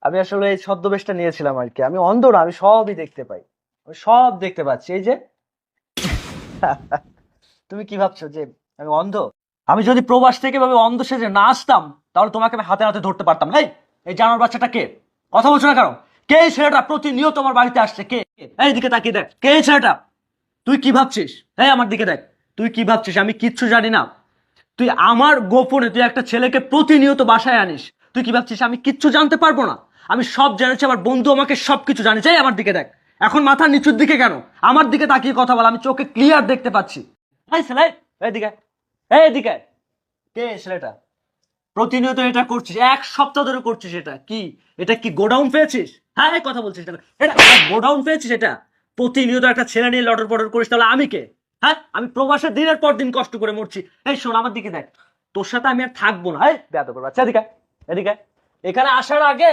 আমি আসলে এই ছদ্মবেশটা নিয়েছিলাম আর কি। আমি অন্ধ না, আমি সবই দেখতে পাই। আমি সব দেখতে পাচ্ছি। এই যে তুমি কি ভাবছো যে আমি অন্ধ? আমি যদি প্রবাস থেকে ভাবে অন্ধ সেজে না আসতাম, তাহলে তোমাকে আমি হাতে হাতে ধরতে পারতাম। এই এই জানোয়ার বাচ্চাটা কে? কথা বলছো না কেন? কে এই ছেলেটা প্রতিনিয়ত আমার বাড়িতে আসছে? কে? এই দিকে তাকিয়ে দেখ, কে এই ছেলেটা? তুই কি ভাবছিস? এই আমার দিকে দেখ। তুই কি ভাবছিস আমি কিচ্ছু জানি না? তুই আমার গোপনে তুই একটা ছেলেকে প্রতিনিয়ত বাসায় আনিস। তুই কি ভাবছিস আমি কিচ্ছু জানতে পারবো না? আমি সব জেনেছি, আমার বন্ধু আমাকে সবকিছু জানে। চাই আমার দিকে দেখ। এখন মাথা নিচুর দিকে কেন? আমার দিকে তাকিয়ে কথা বল, আমি চোখে ক্লিয়ার দেখতে পাচ্ছি। এই ছেলে, এইদিকে, এইদিকে। কে এই ছেলেটা? প্রতিনিয়ত এটা করছিস, এক সপ্তাহ ধরে করছিস। এটা কি? এটা কি গোডাউন পেয়েছিস? হ্যাঁ এই কথা বলছিস কেন? এটা গোডাউন পেয়েছিস? এটা প্রতিনিয়ত একটা ছেলে নিয়ে লটর পটর করিস, তাহলে আমি কে? হ্যাঁ, আমি প্রবাসে দিনের পর দিন কষ্ট করে মরছি। এই শোন আমার দিকে দেখ। তোর সাথে আমি আর থাকবো না। এই বেয়াদব বাচ্চা, এদিকে, এদিকে। এখানে আসার আগে